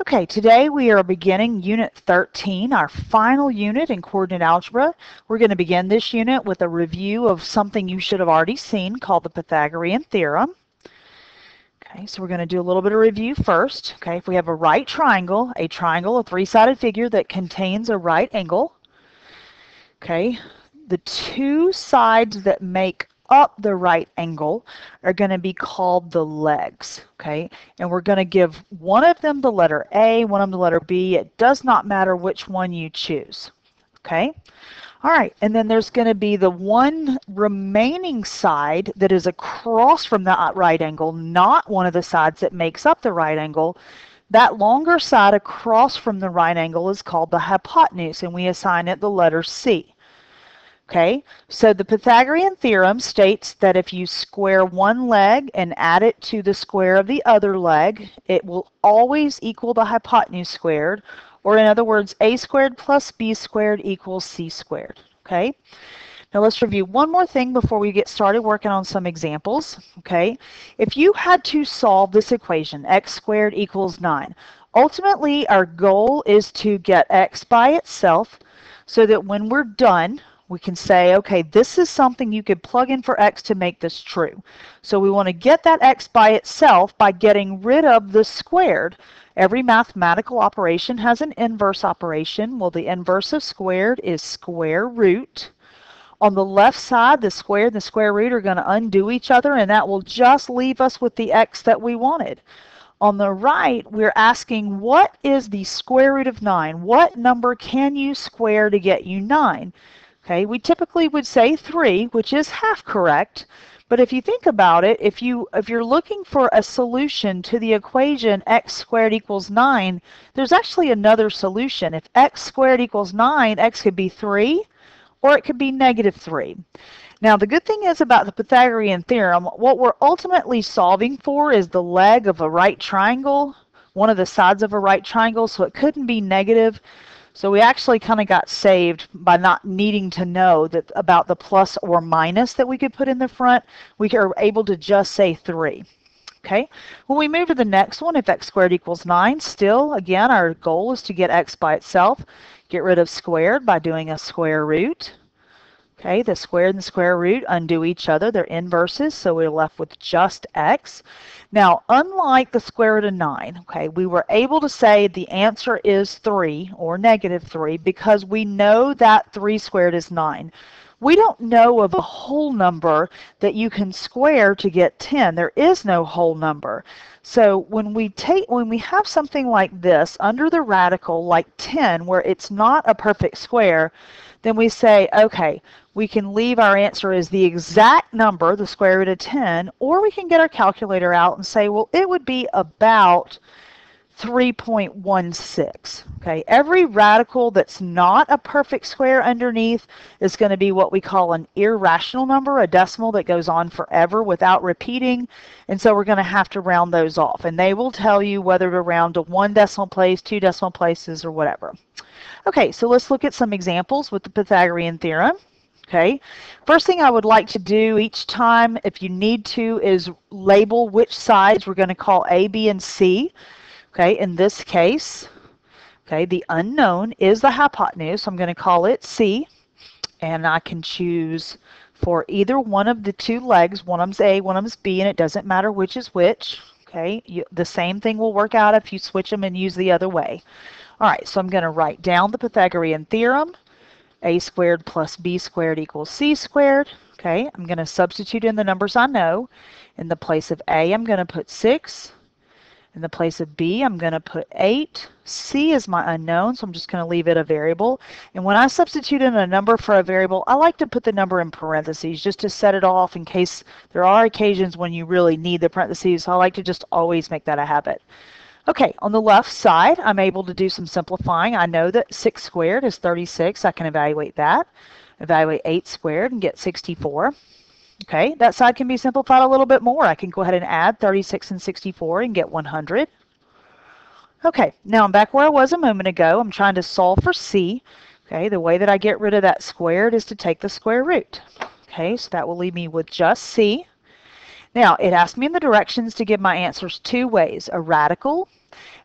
Okay, today we are beginning Unit 13, our final unit in coordinate algebra. We're going to begin this unit with a review of something you should have already seen called the Pythagorean Theorem. Okay, so we're going to do a little bit of review first. Okay, if we have a right triangle, a three-sided figure that contains a right angle. Okay, the two sides that make up the right angle are going to be called the legs, okay? And we're going to give one of them the letter A, one of them the letter B. It does not matter which one you choose, okay? All right, and then there's going to be the one remaining side that is across from that right angle, not one of the sides that makes up the right angle. That longer side across from the right angle is called the hypotenuse, and we assign it the letter C. Okay, so the Pythagorean theorem states that if you square one leg and add it to the square of the other leg, it will always equal the hypotenuse squared, or in other words, a squared plus b squared equals c squared. Okay, now let's review one more thing before we get started working on some examples. Okay, if you had to solve this equation, x squared equals 9, ultimately our goal is to get x by itself so that when we're done, we can say, okay, this is something you could plug in for x to make this true. So we want to get that x by itself by getting rid of the squared. Every mathematical operation has an inverse operation. Well, the inverse of squared is square root. On the left side, the square and the square root are going to undo each other, and that will just leave us with the x that we wanted. On the right, we're asking, what is the square root of 9? What number can you square to get you 9? Okay, we typically would say 3, which is half correct, but if you think about it, if you're looking for a solution to the equation x squared equals 9, there's actually another solution. If x squared equals 9, x could be 3, or it could be negative 3. Now, the good thing is about the Pythagorean theorem, what we're ultimately solving for is the leg of a right triangle, one of the sides of a right triangle, so it couldn't be negative. So we actually kind of got saved by not needing to know that about the plus or minus that we could put in the front. We are able to just say 3. Okay, when we move to the next one, if x squared equals 9, still, again, our goal is to get x by itself. Get rid of squared by doing a square root. Okay, the square and the square root undo each other. They're inverses, so we're left with just x. Now, unlike the square root of 9, okay, we were able to say the answer is 3, or negative 3, because we know that 3 squared is 9. We don't know of a whole number that you can square to get 10. There is no whole number. So when we have something like this under the radical, like 10, where it's not a perfect square, then we say, okay, we can leave our answer as the exact number, the square root of 10, or we can get our calculator out and say, well, it would be about 3.16. Okay, every radical that's not a perfect square underneath is going to be what we call an irrational number, a decimal that goes on forever without repeating, and so we're going to have to round those off, and they will tell you whether to round to 1 decimal place, 2 decimal places, or whatever. Okay, so let's look at some examples with the Pythagorean theorem. Okay, first thing I would like to do each time, if you need to, is label which sides we're going to call A, B, and C. Okay, in this case, okay, the unknown is the hypotenuse. I'm going to call it C, and I can choose for either one of the two legs. One of them's A, one of them's B, and it doesn't matter which is which. Okay, the same thing will work out if you switch them and use the other way. All right, so I'm going to write down the Pythagorean theorem. A squared plus b squared equals c squared. Okay, I'm going to substitute in the numbers I know. In the place of a, I'm going to put 6. In the place of b, I'm going to put 8. C is my unknown, so I'm just going to leave it a variable. And when I substitute in a number for a variable, I like to put the number in parentheses just to set it off in case there are occasions when you really need the parentheses. So I like to just always make that a habit. Okay, on the left side, I'm able to do some simplifying. I know that 6 squared is 36. I can evaluate that. Evaluate 8 squared and get 64. Okay, that side can be simplified a little bit more. I can go ahead and add 36 and 64 and get 100. Okay, now I'm back where I was a moment ago. I'm trying to solve for C. Okay, the way that I get rid of that squared is to take the square root. Okay, so that will leave me with just C. Now, it asked me in the directions to give my answers two ways, a radical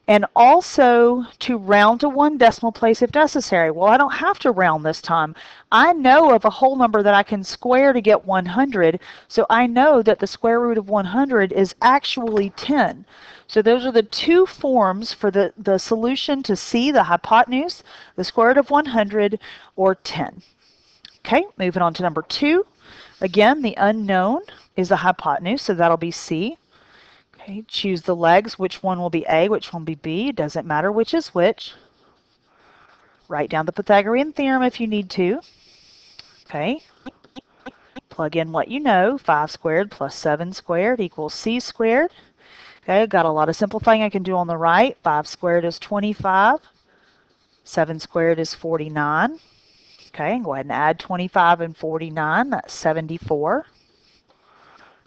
and also to round to one decimal place if necessary. Well, I don't have to round this time. I know of a whole number that I can square to get 100, so I know that the square root of 100 is actually 10. So those are the two forms for the solution to C, the hypotenuse, the square root of 100, or 10. Okay, moving on to number 2. Again, the unknown is the hypotenuse, so that'll be C. Okay, choose the legs. Which one will be A, which one will be B. It doesn't matter which is which. Write down the Pythagorean theorem if you need to. Okay, plug in what you know. 5 squared plus 7 squared equals C squared. Okay, I've got a lot of simplifying I can do on the right. 5 squared is 25. 7 squared is 49. Okay, go ahead and add 25 and 49. That's 74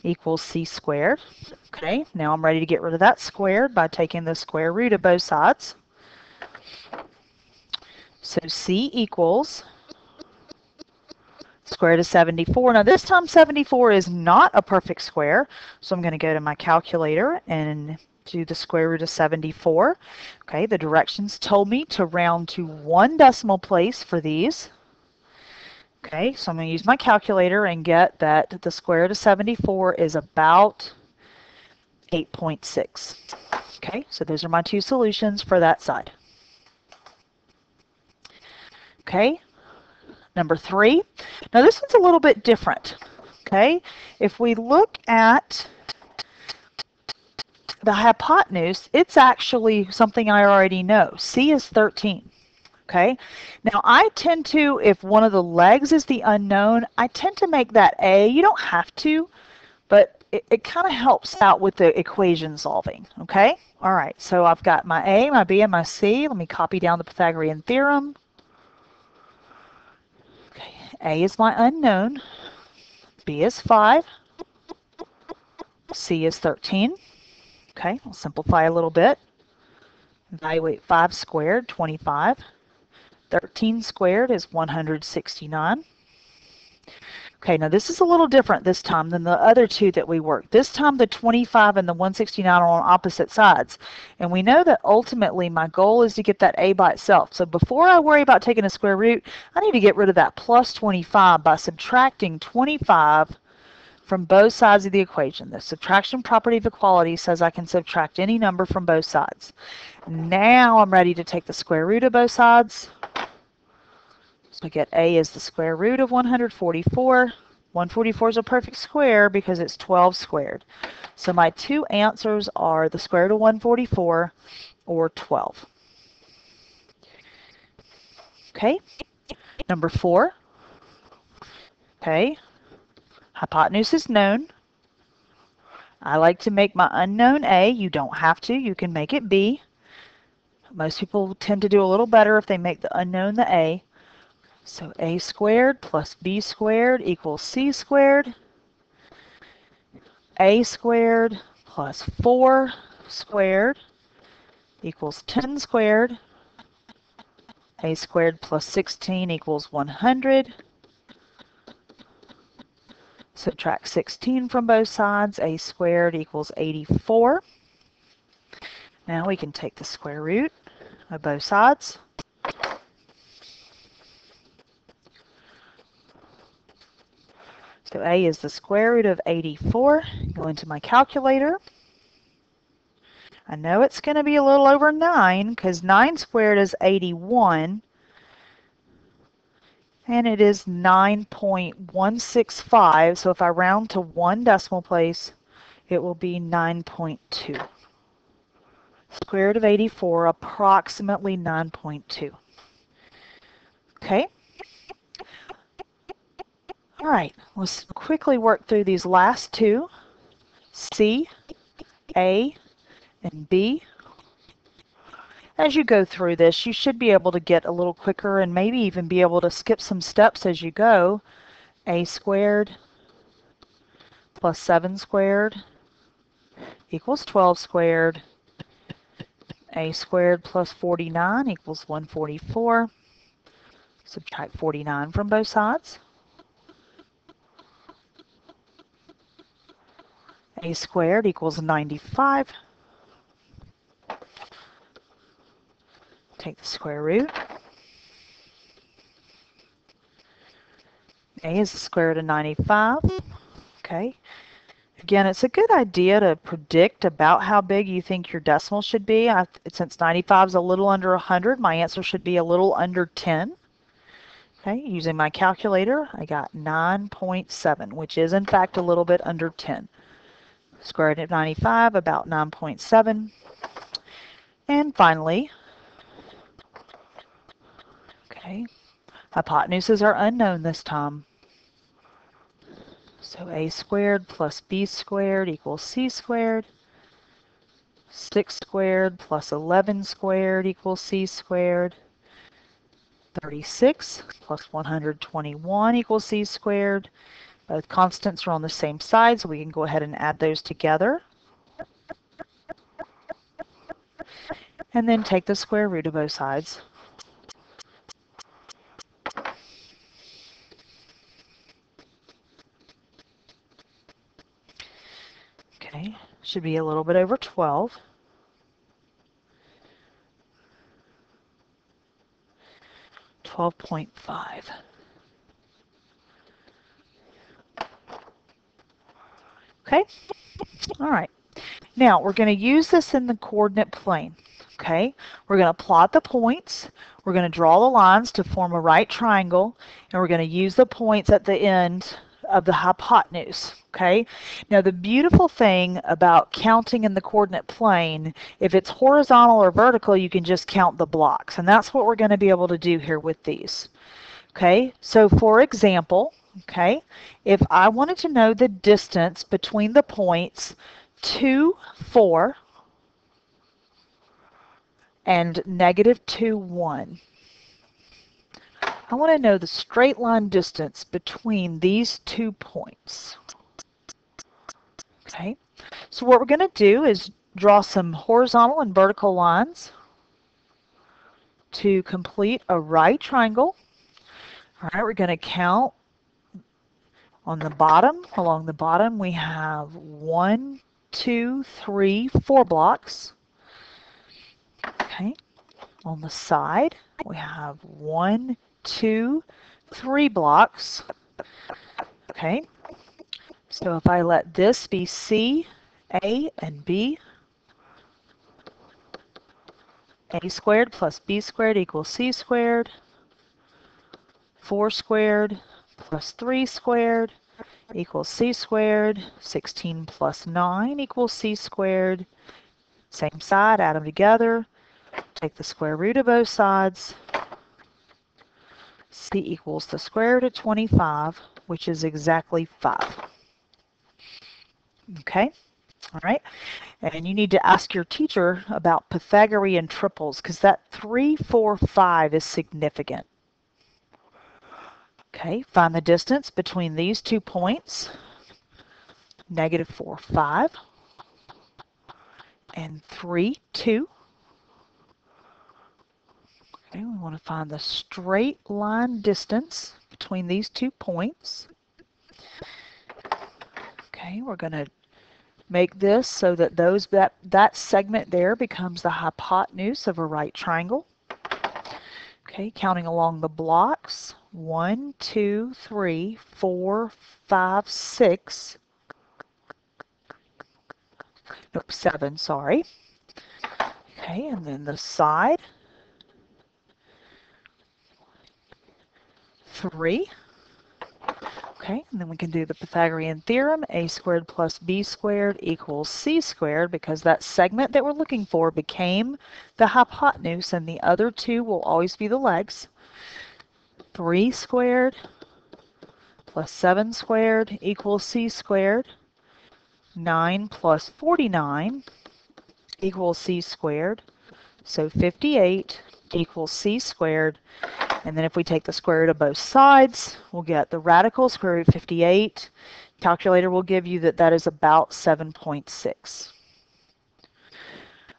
equals C squared. Okay, now I'm ready to get rid of that squared by taking the square root of both sides. So C equals square root of 74. Now this time 74 is not a perfect square, so I'm going to go to my calculator and do the square root of 74. Okay, the directions told me to round to one decimal place for these. Okay, so I'm going to use my calculator and get that the square root of 74 is about 8.6. Okay, so those are my two solutions for that side. Okay, number 3. Now this one's a little bit different. Okay, if we look at the hypotenuse, it's actually something I already know. C is 13. Okay, now I tend to, if one of the legs is the unknown, I tend to make that A. You don't have to, but it kind of helps out with the equation solving. Okay, all right, so I've got my A, my B, and my C. Let me copy down the Pythagorean theorem. Okay, A is my unknown, B is 5, C is 13. Okay, I'll simplify a little bit. Evaluate 5 squared, 25. 13 squared is 169. Okay, now this is a little different this time than the other two that we worked. This time the 25 and the 169 are on opposite sides. And we know that ultimately my goal is to get that A by itself. So before I worry about taking a square root, I need to get rid of that plus 25 by subtracting 25 from both sides of the equation. The subtraction property of equality says I can subtract any number from both sides. Now I'm ready to take the square root of both sides. So I get A is the square root of 144. 144 is a perfect square because it's 12 squared. So my two answers are the square root of 144 or 12. Okay, number 4. Okay, hypotenuse is known. I like to make my unknown A. You don't have to. You can make it B. Most people tend to do a little better if they make the unknown the A. So A squared plus B squared equals C squared. A squared plus 4 squared equals 10 squared. A squared plus 16 equals 100. Subtract 16 from both sides. A squared equals 84. Now we can take the square root of both sides. So A is the square root of 84. Go into my calculator. I know it's going to be a little over 9 because 9 squared is 81. And it is 9.165. So if I round to one decimal place, it will be 9.2. Square root of 84, approximately 9.2. Okay. All right, let's quickly work through these last two, C, A, and B. As you go through this, you should be able to get a little quicker and maybe even be able to skip some steps as you go. A squared plus 7 squared equals 12 squared. A squared plus 49 equals 144. Subtract 49 from both sides. A squared equals 95. Take the square root. A is the square root of 95. Okay. Again, it's a good idea to predict about how big you think your decimal should be. Since 95 is a little under 100, my answer should be a little under 10. Okay, using my calculator, I got 9.7, which is in fact a little bit under 10. Square root of 95, about 9.7. And finally, okay, hypotenuses are unknown this time. So a squared plus b squared equals c squared. 6 squared plus 11 squared equals c squared. 36 plus 121 equals c squared. Both constants are on the same side, so we can go ahead and add those together. And then take the square root of both sides. Okay, should be a little bit over 12. 12.5. Okay, all right. Now we're going to use this in the coordinate plane. Okay, we're going to plot the points, we're going to draw the lines to form a right triangle, and we're going to use the points at the end of the hypotenuse. Okay, now the beautiful thing about counting in the coordinate plane, if it's horizontal or vertical, you can just count the blocks, and that's what we're going to be able to do here with these. Okay, so for example, okay, if I wanted to know the distance between the points 2, 4, and -2, 1. I want to know the straight line distance between these 2 points. Okay, so what we're going to do is draw some horizontal and vertical lines to complete a right triangle. All right, we're going to count on the bottom. Along the bottom, we have 1, 2, 3, 4 blocks. Okay, on the side, we have 1, 2, 3 blocks. Okay, so if I let this be C, A, and B, A squared plus B squared equals C squared. 4 squared plus 3 squared equals C squared. 16 plus 9 equals C squared. Same side, add them together. Take the square root of both sides. C equals the square root of 25, which is exactly 5. Okay, all right. And you need to ask your teacher about Pythagorean triples, because that 3, 4, 5 is significant. Okay, find the distance between these 2 points, -4, 5, and 3, 2. Okay, we want to find the straight line distance between these 2 points. Okay, we're going to make this so that that segment there becomes the hypotenuse of a right triangle. Okay, counting along the blocks, 1, 2, 3, 4, 5, 6. Nope, 7, sorry. Okay, and then the side, 3. Okay, and then we can do the Pythagorean theorem, a squared plus b squared equals c squared, because that segment that we're looking for became the hypotenuse, and the other 2 will always be the legs. 3 squared plus 7 squared equals c squared. 9 plus 49 equals c squared. So 58 equals c squared. And then if we take the square root of both sides, we'll get the radical square root of 58. Calculator will give you that is about 7.6.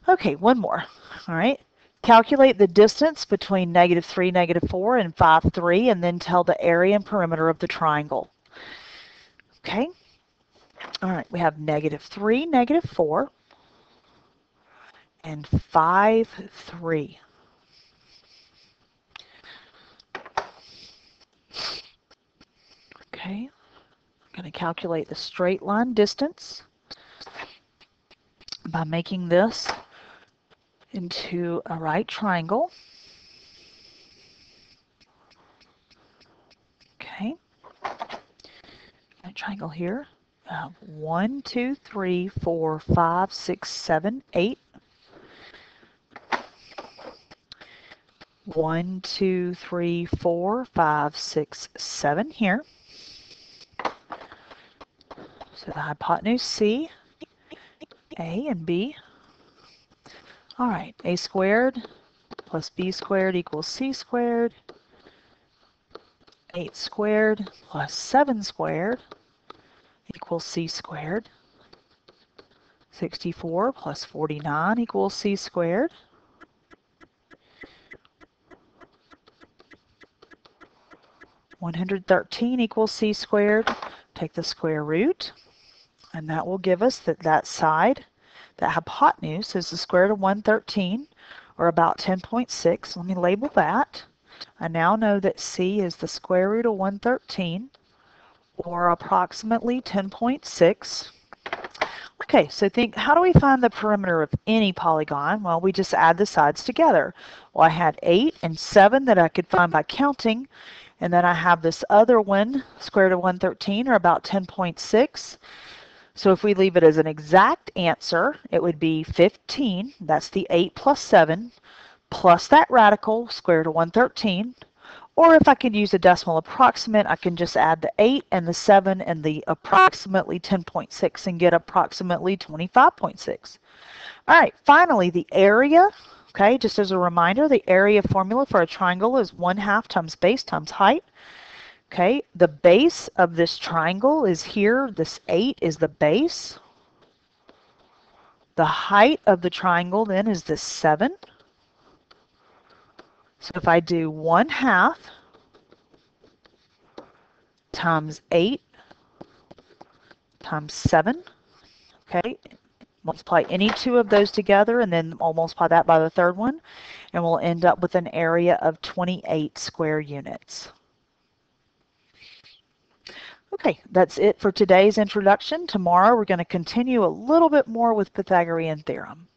Okay, one more. All right. Calculate the distance between -3, -4, and 5, 3, and then tell the area and perimeter of the triangle. Okay. All right, we have -3, -4, and 5, 3. Okay, I'm going to calculate the straight line distance by making this into a right triangle. Okay, right triangle here. 1, 2, 3, 4, 5, 6, 7, 8. 1, 2, 3, 4, 5, 6, 7 here. So the hypotenuse C, A, and B. All right, A squared plus B squared equals C squared. 8 squared plus 7 squared equals C squared. 64 plus 49 equals C squared. 113 equals C squared. Take the square root, and that will give us that side, that hypotenuse, is the square root of 113, or about 10.6. Let me label that. I now know that C is the square root of 113, or approximately 10.6. Okay, so think, how do we find the perimeter of any polygon? Well, we just add the sides together. Well, I had 8 and 7 that I could find by counting, and then I have this other one, square root of 113, or about 10.6. So if we leave it as an exact answer, it would be 15. That's the 8 plus 7, plus that radical, square root of 113. Or if I could use a decimal approximate, I can just add the 8 and the 7 and the approximately 10.6 and get approximately 25.6. All right, finally, the area. Okay, just as a reminder, the area formula for a triangle is 1/2 times base times height. Okay, the base of this triangle is here. This 8 is the base. The height of the triangle then is this 7. So if I do 1/2 times 8 times 7, okay, multiply any two of those together, and then I'll multiply that by the third one, and we'll end up with an area of 28 square units. Okay, that's it for today's introduction. Tomorrow we're going to continue a little bit more with Pythagorean theorem.